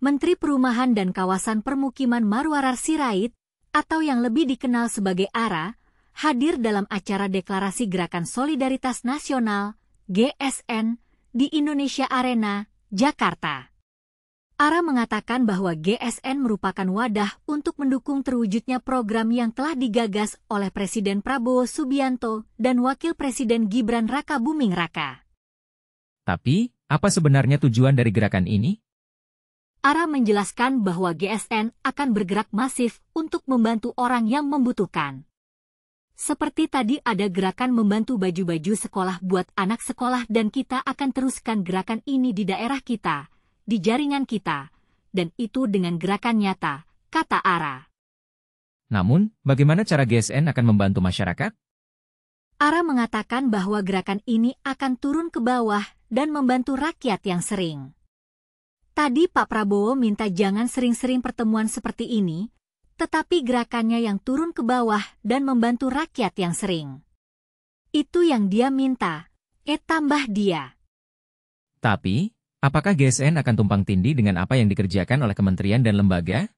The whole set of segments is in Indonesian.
Menteri Perumahan dan Kawasan Permukiman Marwarar Sirait, atau yang lebih dikenal sebagai ARA, hadir dalam acara Deklarasi Gerakan Solidaritas Nasional, GSN, di Indonesia Arena, Jakarta. ARA mengatakan bahwa GSN merupakan wadah untuk mendukung terwujudnya program yang telah digagas oleh Presiden Prabowo Subianto dan Wakil Presiden Gibran Rakabuming Raka. Tapi, apa sebenarnya tujuan dari gerakan ini? ARA menjelaskan bahwa GSN akan bergerak masif untuk membantu orang yang membutuhkan. Seperti tadi ada gerakan membantu baju-baju sekolah buat anak sekolah dan kita akan teruskan gerakan ini di daerah kita, di jaringan kita, dan itu dengan gerakan nyata, kata ARA. Namun, bagaimana cara GSN akan membantu masyarakat? ARA mengatakan bahwa gerakan ini akan turun ke bawah dan membantu rakyat yang sering. Tadi Pak Prabowo minta jangan sering-sering pertemuan seperti ini, tetapi gerakannya yang turun ke bawah dan membantu rakyat yang sering. Itu yang dia minta, tambah dia. Tapi, apakah GSN akan tumpang tindih dengan apa yang dikerjakan oleh kementerian dan lembaga?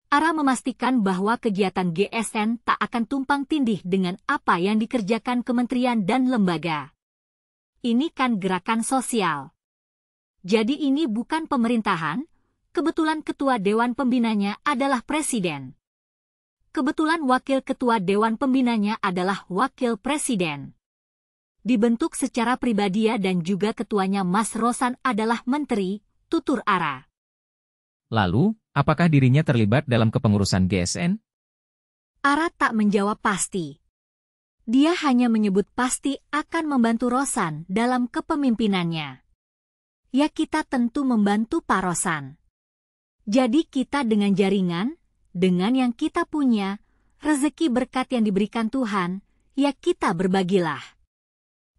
ARA memastikan bahwa kegiatan GSN tak akan tumpang tindih dengan apa yang dikerjakan kementerian dan lembaga. Ini kan gerakan sosial. Jadi ini bukan pemerintahan, kebetulan ketua Dewan Pembinanya adalah Presiden. Kebetulan wakil ketua Dewan Pembinanya adalah Wakil Presiden. Dibentuk secara pribadi dan juga ketuanya Mas Rosan adalah Menteri, tutur ARA. Lalu, apakah dirinya terlibat dalam kepengurusan GSN? ARA tak menjawab pasti. Dia hanya menyebut pasti akan membantu Rosan dalam kepemimpinannya. Ya kita tentu membantu Pak Rosan. Jadi kita dengan jaringan, dengan yang kita punya, rezeki berkat yang diberikan Tuhan, ya kita berbagilah.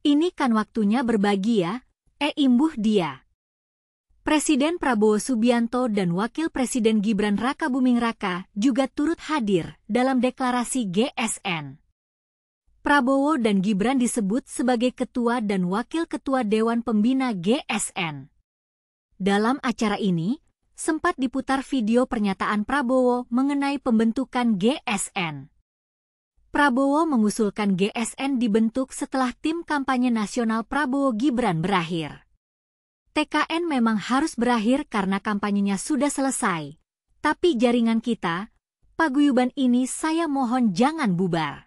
Ini kan waktunya berbagi ya, imbuh dia. Presiden Prabowo Subianto dan Wakil Presiden Gibran Rakabuming Raka juga turut hadir dalam deklarasi GSN. Prabowo dan Gibran disebut sebagai Ketua dan Wakil Ketua Dewan Pembina GSN. Dalam acara ini, sempat diputar video pernyataan Prabowo mengenai pembentukan GSN. Prabowo mengusulkan GSN dibentuk setelah tim kampanye nasional Prabowo Gibran berakhir. TKN memang harus berakhir karena kampanyenya sudah selesai, tapi jaringan kita, paguyuban ini saya mohon jangan bubar.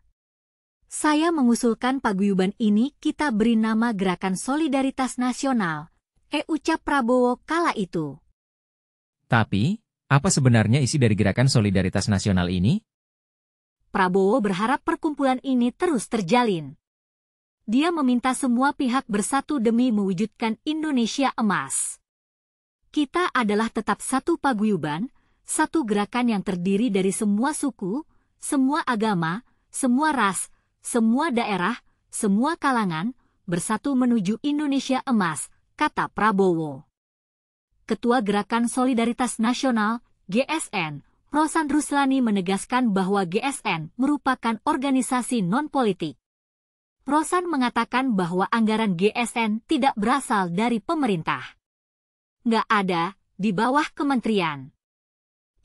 Saya mengusulkan paguyuban ini kita beri nama Gerakan Solidaritas Nasional, ucap Prabowo kala itu. Tapi, apa sebenarnya isi dari Gerakan Solidaritas Nasional ini? Prabowo berharap perkumpulan ini terus terjalin. Dia meminta semua pihak bersatu demi mewujudkan Indonesia emas. Kita adalah tetap satu paguyuban, satu gerakan yang terdiri dari semua suku, semua agama, semua ras, semua daerah, semua kalangan, bersatu menuju Indonesia emas, kata Prabowo. Ketua Gerakan Solidaritas Nasional, GSN, Rosan Ruslani menegaskan bahwa GSN merupakan organisasi non-politik. Rosan mengatakan bahwa anggaran GSN tidak berasal dari pemerintah. Nggak ada, di bawah kementerian.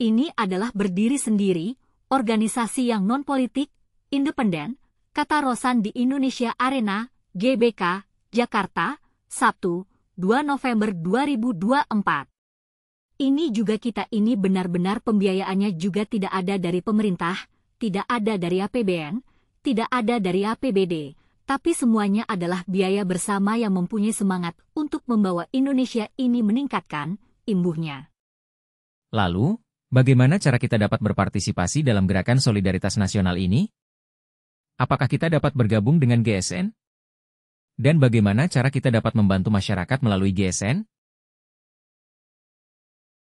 Ini adalah berdiri sendiri, organisasi yang non-politik, independen, kata Rosan di Indonesia Arena, GBK, Jakarta, Sabtu, 2 November 2024. Ini juga kita ini benar-benar pembiayaannya juga tidak ada dari pemerintah, tidak ada dari APBN, tidak ada dari APBD, tapi semuanya adalah biaya bersama yang mempunyai semangat untuk membawa Indonesia ini meningkatkan, imbuhnya. Lalu, bagaimana cara kita dapat berpartisipasi dalam Gerakan Solidaritas Nasional ini? Apakah kita dapat bergabung dengan GSN? Dan bagaimana cara kita dapat membantu masyarakat melalui GSN?